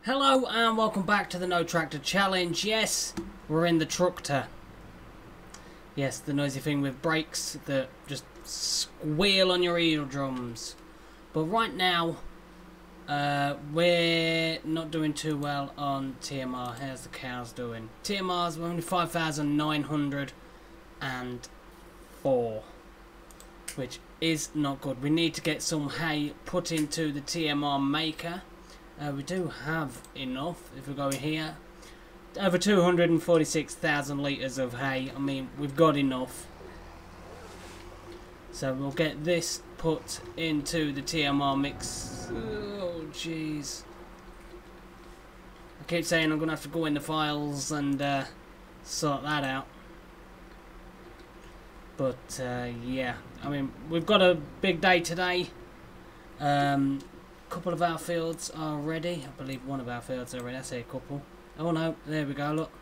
Hello and welcome back to the No Tractor Challenge. Yes, we're in the truckter. Yes, the noisy thing with brakes that just squeal on your eardrums. But right now, we're not doing too well on TMR. How's the cows doing? TMR's only 5,904, which is not good. We need to get some hay put into the TMR maker. We do have enough. If we go here, over 246,000 litres of hay. I mean, we've got enough. So we'll get this put into the TMR mix. Oh, jeez. I keep saying I'm going to have to go in the files and sort that out. But, yeah. I mean, we've got a big day today. Couple of our fields are ready. I believe one of our fields are ready. I say a couple. Oh no, there we go, look.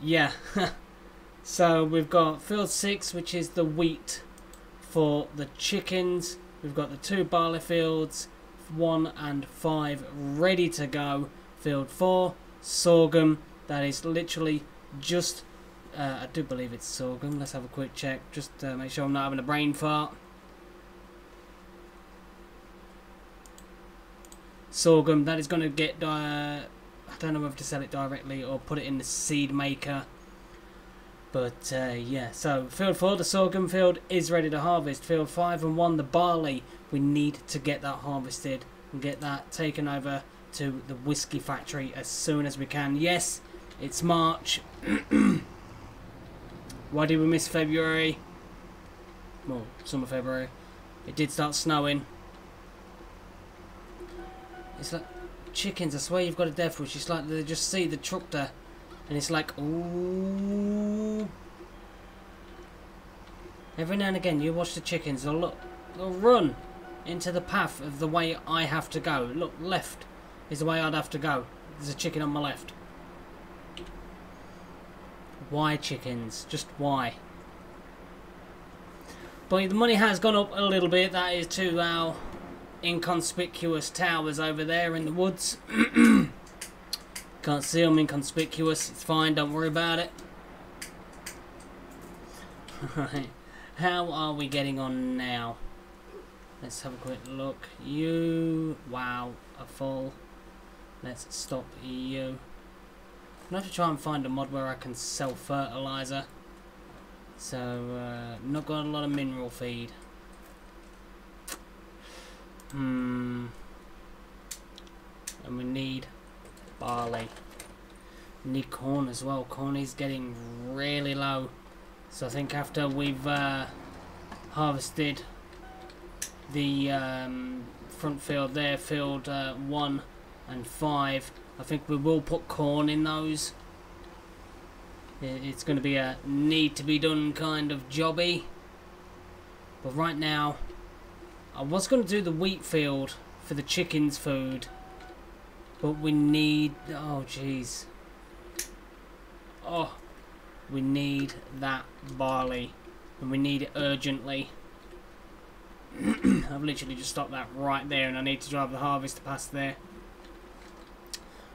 Yeah. So we've got field 6, which is the wheat for the chickens. We've got the 2 barley fields, 1 and 5 ready to go. Field 4, sorghum. That is literally just, I do believe it's sorghum. Let's have a quick check, just to make sure I'm not having a brain fart. Sorghum, that is going to get, I don't know whether to sell it directly or put it in the seed maker. But, yeah, so field 4, the sorghum field, is ready to harvest. Field 5 and 1, the barley, we need to get that harvested and get that taken over to the whiskey factory as soon as we can. Yes, it's March. Why did we miss February? Well, summer February. It did start snowing. It's like chickens, I swear you've got a death wish. It's like they just see the truckter and it's like, ooh. Every now and again you watch the chickens, they'll run into the path of the way I have to go. Look, left is the way I'd have to go. There's a chicken on my left. Why chickens? Just why? But the money has gone up a little bit. That is to our inconspicuous towers over there in the woods. Can't see them, inconspicuous. It's fine, don't worry about it. Right, how are we getting on now? Let's have a quick look. You, wow, are full. Let's stop you. I'm gonna have to try and find a mod where I can sell fertilizer. So, not got a lot of mineral feed. And we need barley. We need corn as well. Corn is getting really low. So I think after we've harvested the front field there, field 1 and 5, I think we will put corn in those. It's going to be a need to be done kind of jobby. But right now, I was going to do the wheat field for the chickens' food, but we need, oh jeez, oh, we need that barley, and we need it urgently. I've literally just stopped that right there, and I need to drive the harvester past there.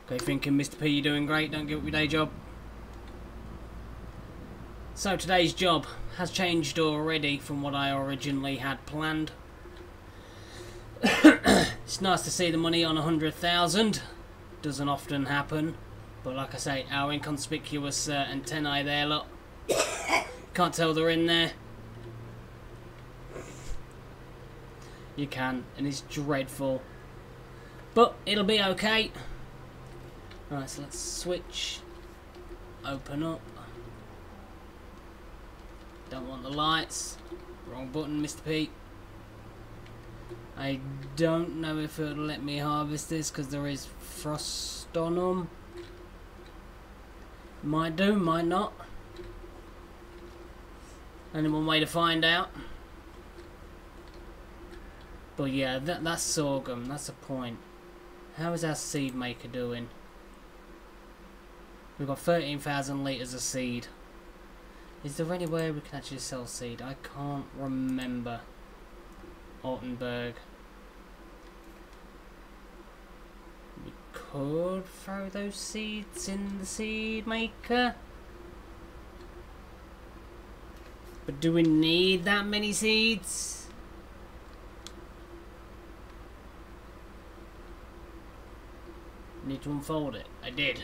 Okay, thinking, Mr. P, you're doing great, don't give up your day job. So today's job has changed already from what I originally had planned. It's nice to see the money on 100,000. Doesn't often happen, but like I say, our inconspicuous antennae there, look, can't tell they're in there. You can, and it's dreadful, but it'll be okay. Right, so let's switch, open up. Don't want the lights. Wrong button, Mr. P. I don't know if it'll let me harvest this because there is frost on them. Might do, might not. Only one way to find out. But yeah, that's sorghum, that's a point. How is our seed maker doing? We've got 13,000 litres of seed. Is there anywhere we can actually sell seed? I can't remember. Altenberg. could throw those seeds in the seed maker. But do we need that many seeds? Need to unfold it. I did.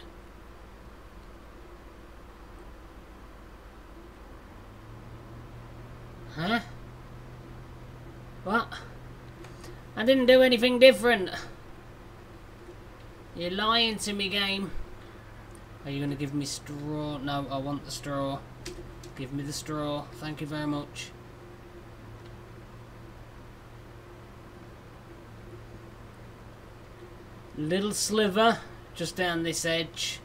Huh? What? I didn't do anything different. You're lying to me, game. Are you going to give me straw? No, I want the straw. Give me the straw. Thank you very much. Little sliver just down this edge.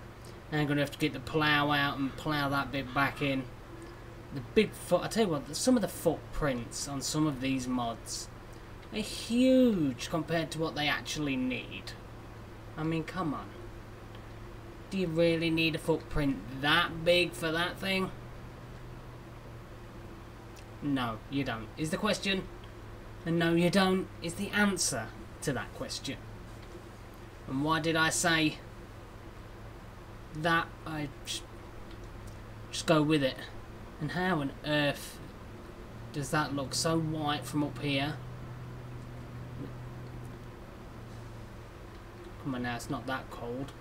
And I'm going to have to get the plough out and plough that bit back in. The big foot. I tell you what, some of the footprints on some of these mods are huge compared to what they actually need. I mean, come on. Do you really need a footprint that big for that thing? No, you don't, is the question. And no, you don't, is the answer to that question. And why did I say that? I just go with it. And how on earth does that look so white from up here? Come on now, it's not that cold.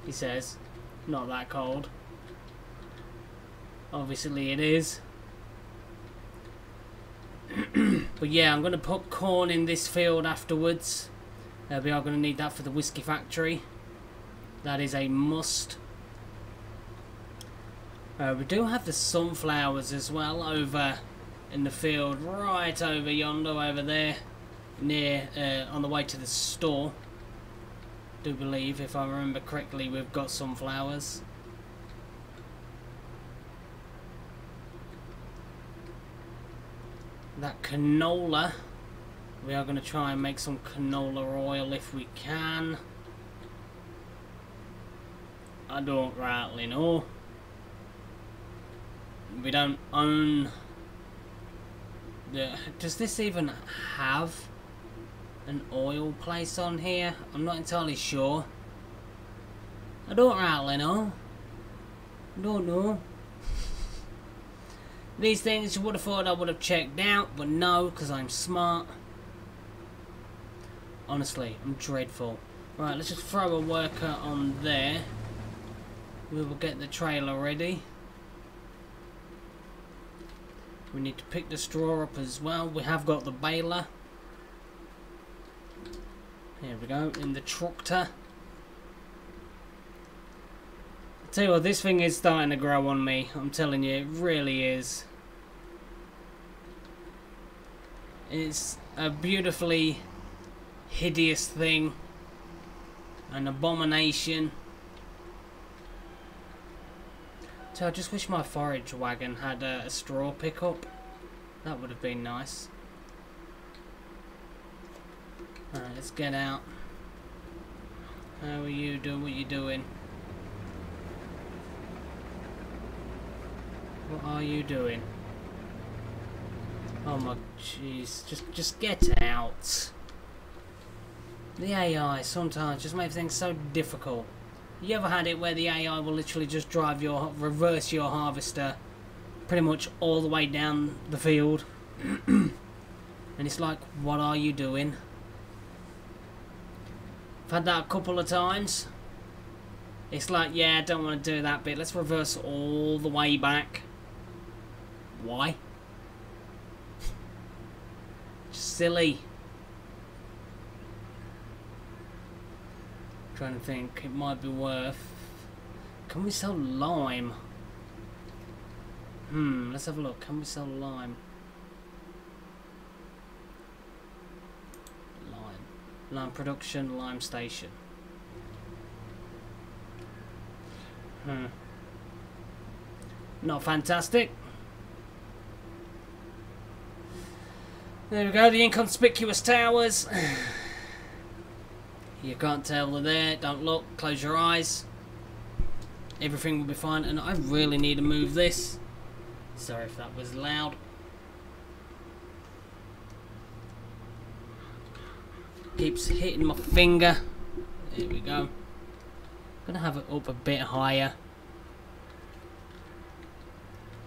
He says, not that cold. Obviously it is. But yeah, I'm going to put corn in this field afterwards. We are going to need that for the whiskey factory. That is a must. We do have the sunflowers as well over in the field, right over yonder, over there, near on the way to the store. Do believe, if I remember correctly, we've got sunflowers. That canola, we are going to try and make some canola oil if we can. I don't rightly know. We don't own the... Does this even have an oil place on here? I'm not entirely sure. I don't rightly know. I don't know. These things you would have thought I would have checked out, but no, because I'm smart. Honestly, I'm dreadful. Right, let's just throw a worker on there. We will get the trailer ready. We need to pick the straw up as well. We have got the baler. Here we go, in the tractor. I tell you what, this thing is starting to grow on me. I'm telling you, it really is. It's a beautifully hideous thing. An abomination. So I just wish my forage wagon had a straw pickup. That would have been nice. Alright, let's get out. How are you doing? What are you doing? What are you doing? Oh my jeez, just get out. The AI sometimes just makes things so difficult. You ever had it where the AI will literally just reverse your harvester pretty much all the way down the field? And it's like, what are you doing? I've had that a couple of times. It's like, yeah, I don't want to do that bit. Let's reverse all the way back. Why? Just silly. Trying to think, it might be worth. Can we sell lime? Let's have a look. Can we sell lime? Lime production, lime station. Not fantastic. There we go, the inconspicuous towers. You can't tell they're there. Don't look. Close your eyes. Everything will be fine. And I really need to move this. Sorry if that was loud. Keeps hitting my finger. Here we go. Gonna have it up a bit higher.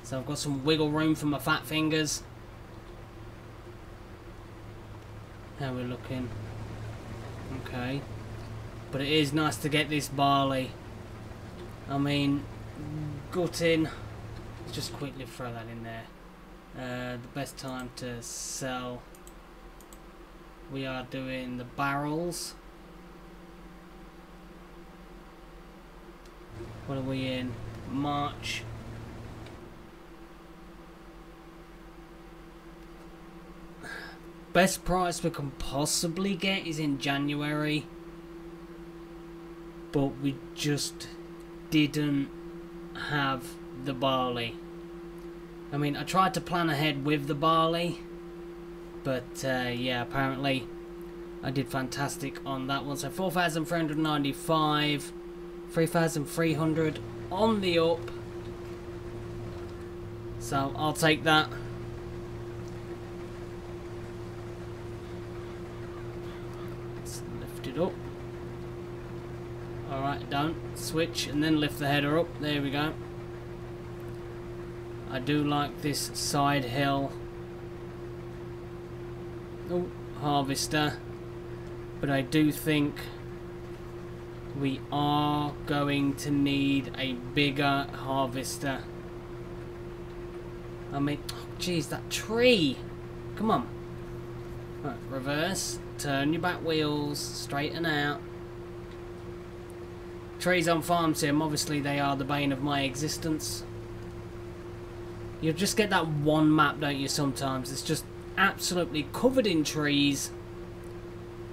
So I've got some wiggle room for my fat fingers. How we're looking. Okay. But it is nice to get this barley. I mean, gutting. Let's just quickly throw that in there. The best time to sell. We are doing the barrels. What are we in? March. Best price we can possibly get is in January. But we just didn't have the barley. I mean, I tried to plan ahead with the barley. But yeah, apparently I did fantastic on that one. So 4,395, 3,300 on the up. So I'll take that. Let's lift it up. Alright, don't switch and then lift the header up. There we go. I do like this side hill. Oh, harvester. But I do think we are going to need a bigger harvester. I mean, oh, geez, that tree. Come on. Right, reverse. Turn your back wheels. Straighten out. Trees on Farm Sim, obviously they are the bane of my existence. You'll just get that one map, don't you, sometimes? It's just absolutely covered in trees.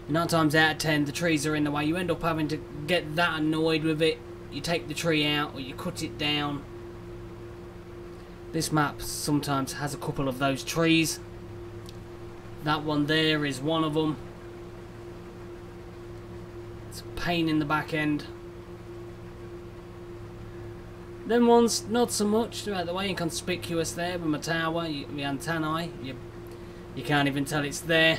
9 times out of 10 the trees are in the way. You end up having to get that annoyed with it. You take the tree out or you cut it down. This map sometimes has a couple of those trees. That one there is one of them. It's a pain in the back end. Them ones, not so much. They're out the way, inconspicuous there with my tower, my antennae. You can't even tell it's there.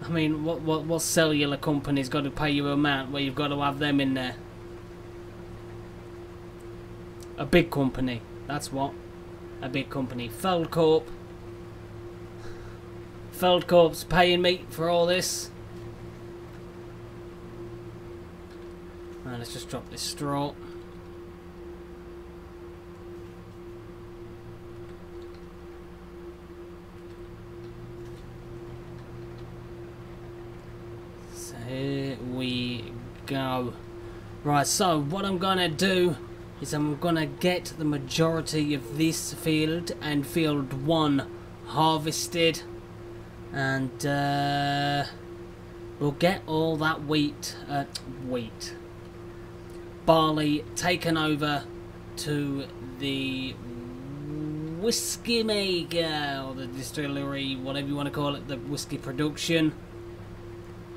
I mean, what cellular company's got to pay you an amount where you've got to have them in there? A big company, that's what. A big company. Feldcorp. Feldcorp's paying me for all this. Right, let's just drop this straw. So here we go. Right, so what I'm gonna do is I'm gonna get the majority of this field and field 1 harvested, and we'll get all that barley taken over to the whiskey maker, or the distillery, whatever you want to call it, the whiskey production.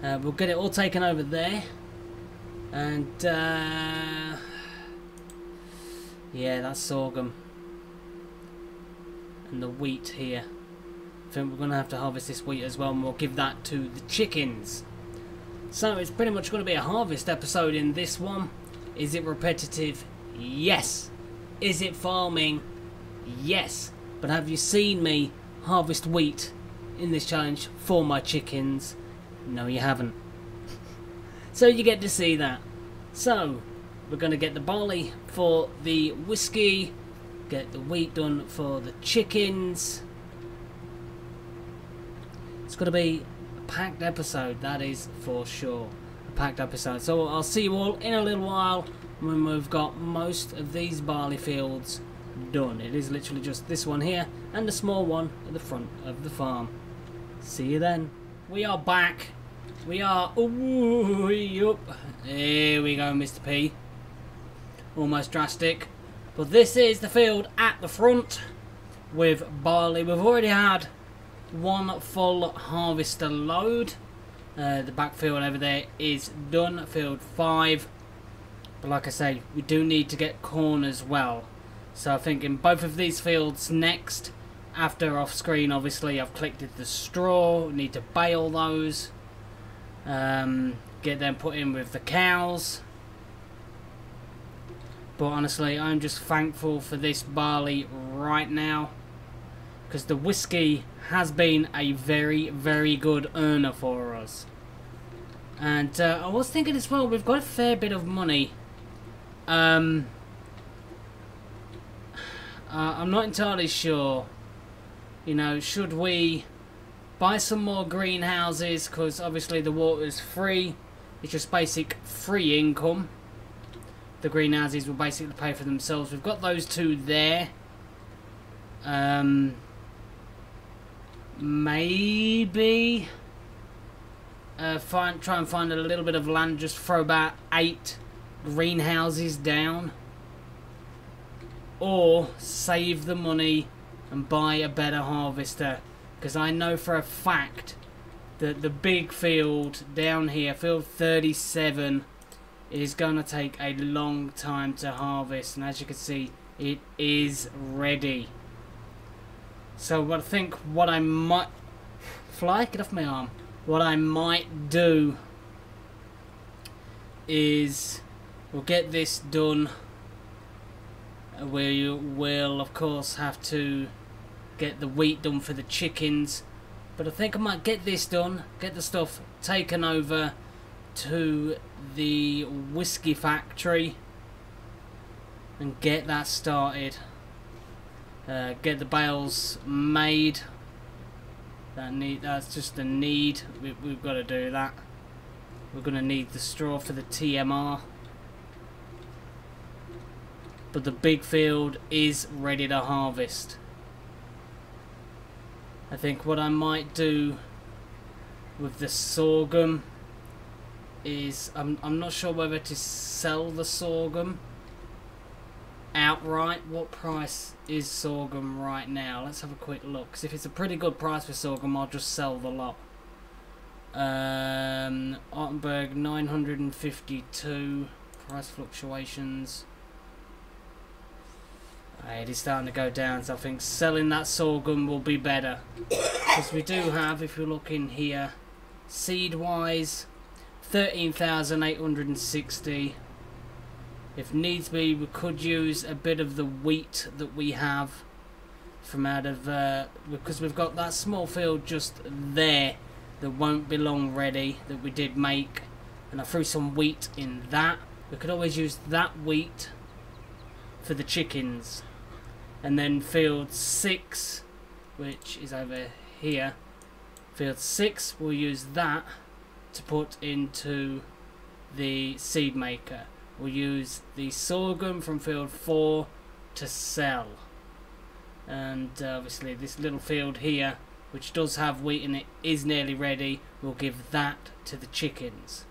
We'll get it all taken over there, and yeah, that's sorghum and the wheat here. I think we're going to have to harvest this wheat as well, and we'll give that to the chickens. So it's pretty much going to be a harvest episode in this one. Is it repetitive? Yes. Is it farming? Yes. But have you seen me harvest wheat in this challenge for my chickens? No, you haven't. So you get to see that. So we're going to get the barley for the whiskey, get the wheat done for the chickens. It's going to be a packed episode, that is for sure. Packed episode. So I'll see you all in a little while when we've got most of these barley fields done. It is literally just this one here and a small one at the front of the farm. See you then. We are back. We are up. Here we go, Mr. P. Almost drastic. But this is the field at the front with barley. We've already had one full harvester load. The backfield over there is done, field 5. But like I say, we do need to get corn as well. So I think in both of these fields next, after off screen obviously I've collected the straw, we need to bale those. Get them put in with the cows. But honestly, I'm just thankful for this barley right now, because the whiskey has been a very, very good earner for us. And I was thinking as well, we've got a fair bit of money. I'm not entirely sure. You know, should we buy some more greenhouses? Because obviously the water is free. It's just basic free income. The greenhouses will basically pay for themselves. We've got those two there. Maybe try and find a little bit of land. Just throw about 8 greenhouses down. Or save the money and buy a better harvester. Because I know for a fact that the big field down here, field 37, is going to take a long time to harvest. And as you can see, it is ready. So I think what I might... Fly, get off my arm. What I might do is we'll get this done. We will, of course, have to get the wheat done for the chickens. But I think I might get this done, get the stuff taken over to the whiskey factory and get that started. Get the bales made. That's just a need. We've got to do that. We're going to need the straw for the TMR. But the big field is ready to harvest. I think what I might do with the sorghum is I'm not sure whether to sell the sorghum outright. What price is sorghum right now? Let's have a quick look. Because if it's a pretty good price for sorghum, I'll just sell the lot. Ottenberg 952 price fluctuations. It is starting to go down, so I think selling that sorghum will be better. Because we do have, if you look in here, seed wise, 13,860. If needs be, we could use a bit of the wheat that we have from out of because we've got that small field just there that won't be long ready that we did make, and I threw some wheat in that. We could always use that wheat for the chickens. And then field 6, which is over here, field 6, we'll use that to put into the seed maker. We'll use the sorghum from field 4 to sell. And obviously this little field here, which does have wheat in it, is nearly ready. We'll give that to the chickens,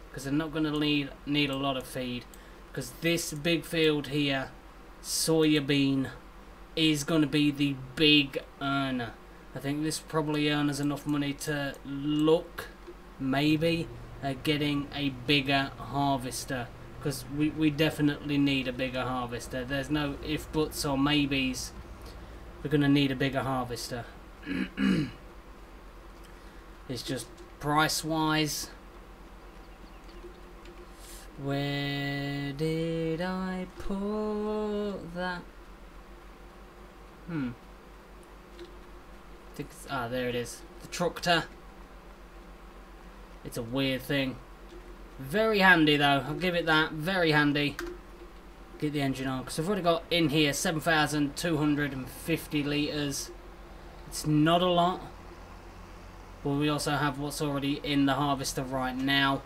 because they're not going to need a lot of feed. Because this big field here, soybean, is going to be the big earner. I think this probably earns enough money to look maybe at getting a bigger harvester, because we definitely need a bigger harvester. There's no if, buts or maybes. We're going to need a bigger harvester. It's just price wise. Where did I put that? There it is. The tractor. It's a weird thing. Very handy though, I'll give it that. Very handy. Get the engine on, because I've already got in here 7,250 litres. It's not a lot. But we also have what's already in the harvester right now.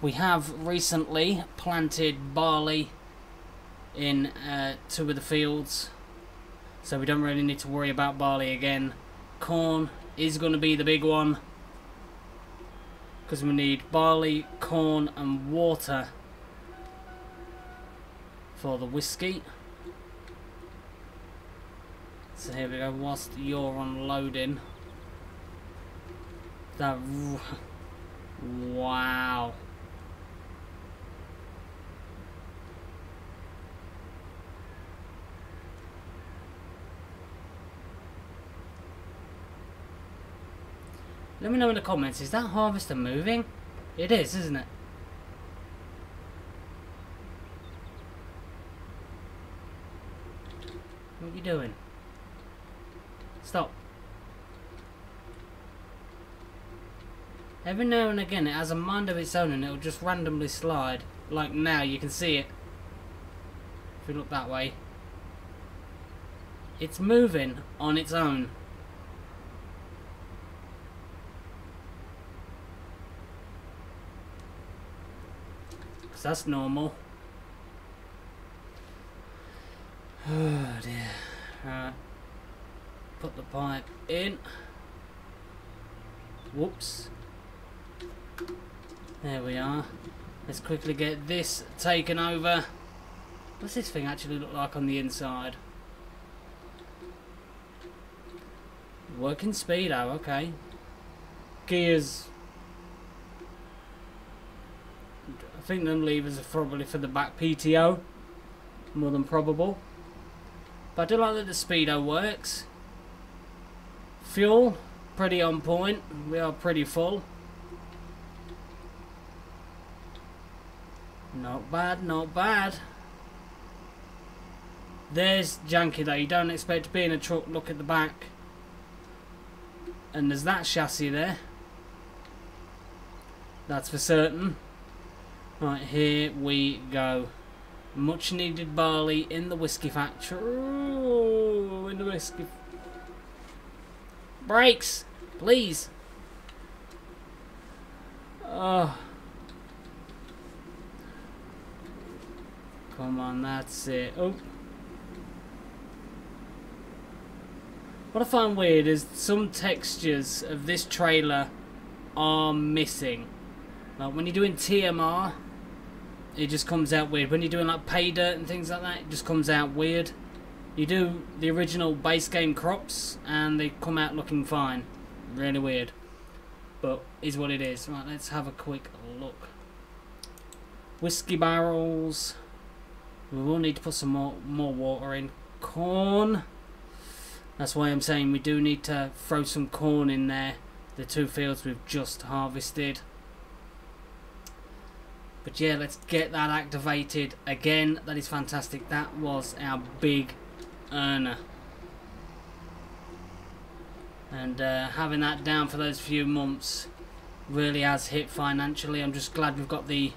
We have recently planted barley in 2 of the fields, so we don't really need to worry about barley again. Corn is going to be the big one, because we need barley, corn and water for the whiskey. So here we go, whilst you're unloading. That... wow. Let me know in the comments, is that harvester moving? It is, isn't it? What are you doing? Stop. Every now and again it has a mind of its own and it'll just randomly slide. Like now, you can see it. If you look that way. It's moving on its own. Because that's normal. Oh dear. Alright. Put the pipe in. Whoops. There we are. Let's quickly get this taken over. What's this thing actually look like on the inside? Working speedo, okay. Gears. I think them levers are probably for the back PTO. More than probable. But I do like that the speedo works. Fuel, pretty on point. We are pretty full. Not bad, not bad. There's janky though. You don't expect to be in a truck. Look at the back. And there's that chassis there. That's for certain. Right, here we go. Much needed barley in the whiskey factory. Ooh, in the whiskey. Brakes, please. Oh. Come on, that's it. Oh. What I find weird is some textures of this trailer are missing. Like when you're doing TMR, it just comes out weird. When you're doing like pay dirt and things like that, it just comes out weird. You do the original base game crops and they come out looking fine. Really weird. But is what it is. Right, let's have a quick look. Whiskey barrels. We will need to put some more water in. Corn. That's why I'm saying we do need to throw some corn in there. The 2 fields we've just harvested. But yeah, let's get that activated again. That is fantastic. That was our big earner. And having that down for those few months really has hit financially. I'm just glad we've got the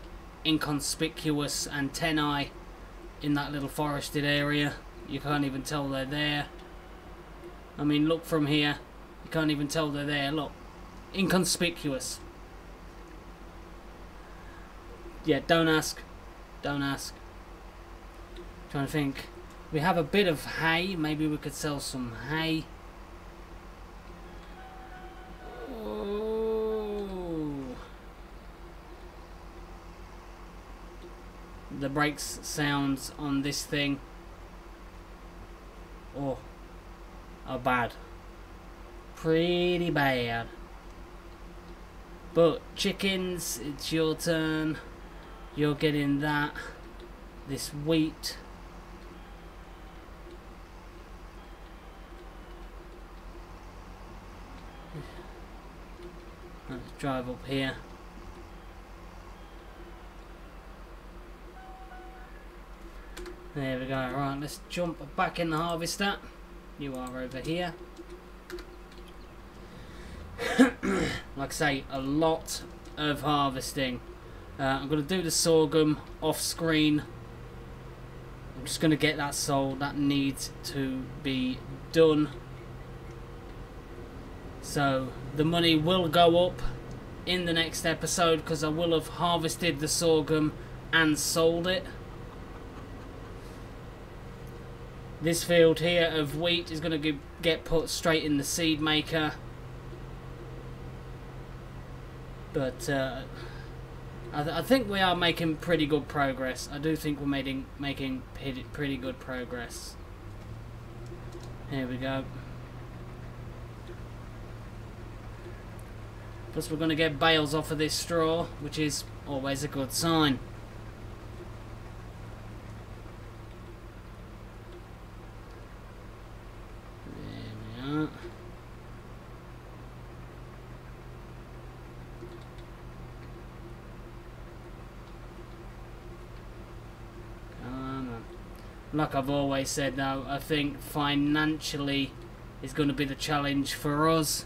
inconspicuous antennae in that little forested area. You can't even tell they're there. I mean, look from here. You can't even tell they're there. Look. Inconspicuous. Yeah, don't ask. Don't ask. Trying to think. We have a bit of hay. Maybe we could sell some hay. Oh. The brakes sounds on this thing. Oh. Are bad. Pretty bad. But chickens, it's your turn. You're getting that. This wheat. Let's drive up here. There we go. Right, let's jump back in the harvester. You are over here. Like I say, a lot of harvesting. I'm going to do the sorghum off screen. I'm just going to get that sold. That needs to be done. So the money will go up in the next episode because I will have harvested the sorghum and sold it. This field here of wheat is going to get put straight in the seed maker. But I think we are making pretty good progress. I do think we're making pretty good progress. Here we go. Plus we're going to get bales off of this straw, which is always a good sign. like I've always said though, I think financially is going to be the challenge for us.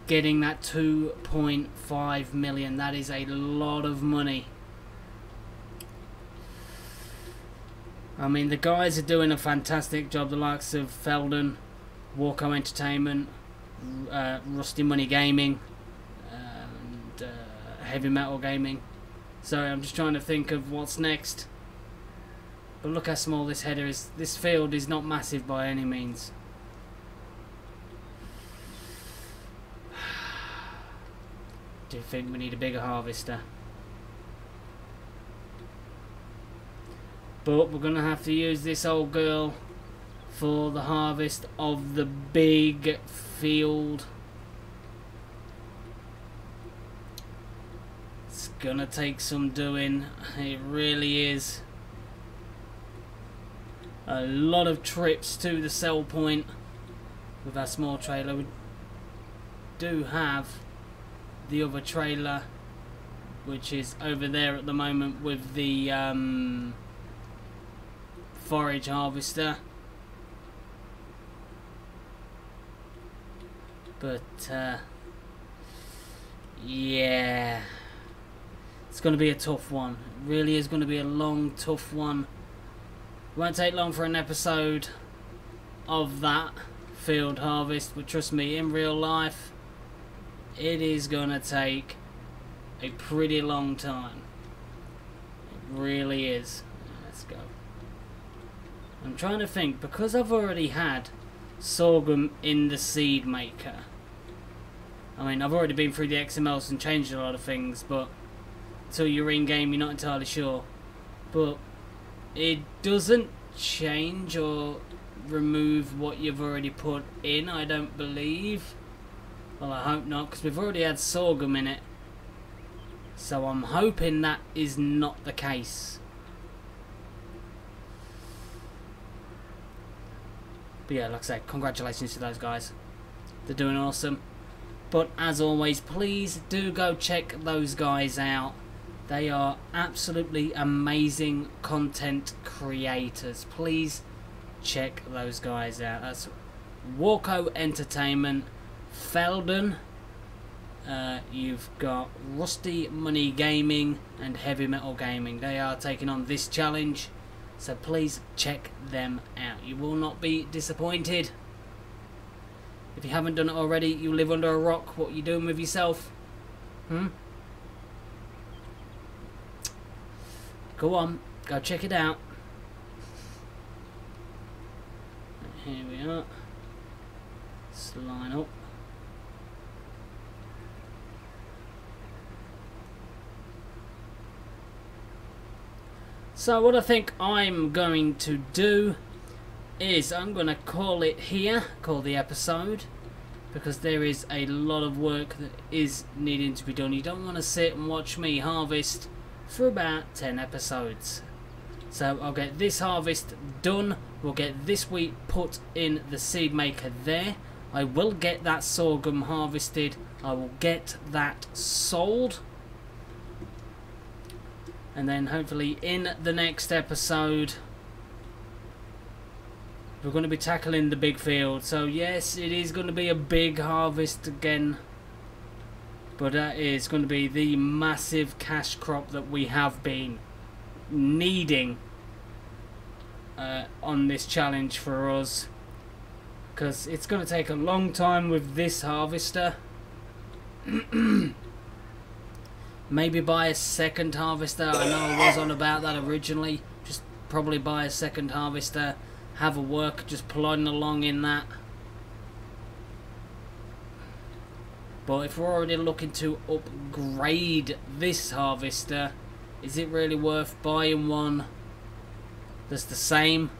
Getting that 2.5 million, that is a lot of money. I mean, the guys are doing a fantastic job, the likes of FELDYNN, WORCO Entertainment, RUSTYMONEY Gaming, and Heavy Metal Gaming. Sorry, I'm just trying to think of what's next. But look how small this header is. This field is not massive by any means. Do you think we need a bigger harvester? But we're going to have to use this old girl for the harvest of the big field. It's going to take some doing. It really is. A lot of trips to the sell point with our small trailer. We do have the other trailer, which is over there at the moment with the forage harvester, but yeah, it's going to be a tough one. It really is going to be a long, tough one. Won't take long for an episode of that field harvest, but trust me, in real life it is going to take a pretty long time. It really is. Let's go. I'm trying to think, because I've already had sorghum in the seed maker. I mean, I've already been through the XMLs and changed a lot of things, but until you're in game you're not entirely sure. But it doesn't change or remove what you've already put in, I don't believe. Well, I hope not, because we've already had sorghum in it. So I'm hoping that is not the case. But yeah, like I said, congratulations to those guys. They're doing awesome. But as always, please do go check those guys out. They are absolutely amazing content creators. Please check those guys out. That's WORCO Entertainment, FELDYNN, you've got RUSTYMONEY Gaming and Heavy Metal Gaming. They are taking on this challenge, so please check them out. You will not be disappointed. If you haven't done it already, you live under a rock. What are you doing with yourself? Go on, go check it out. Here we are. Let's line up. So what I think I'm going to do is I'm going to call it here, call the episode, because there is a lot of work that is needing to be done. You don't want to sit and watch me harvest for about 10 episodes. So I'll get this harvest done, we'll get this wheat put in the seed maker there. I will get that sorghum harvested, I will get that sold, and then hopefully in the next episode we're going to be tackling the big field. So yes, it is going to be a big harvest again, but that is going to be the massive cash crop that we have been needing on this challenge for us, because it's going to take a long time with this harvester. Maybe buy a second harvester. I know I was on about that originally. Just probably buy a second harvester, have a work just plodding along in that. But if we're already looking to upgrade this harvester, is it really worth buying one that's the same?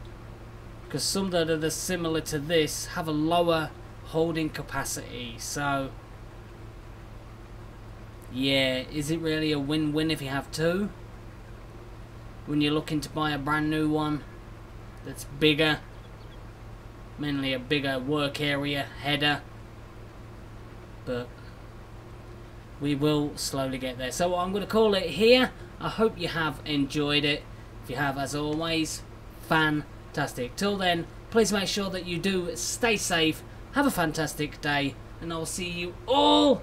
Because some that are similar to this have a lower holding capacity. So yeah, is it really a win-win if you have two? When you're looking to buy a brand new one that's bigger, mainly a bigger work area, header. But we will slowly get there. So I'm going to call it here. I hope you have enjoyed it. If you have, as always, fantastic. Till then, please make sure that you do stay safe, have a fantastic day, and I'll see you all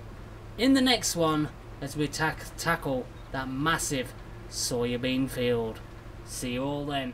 in the next one as we tackle that massive soybean field. See you all then.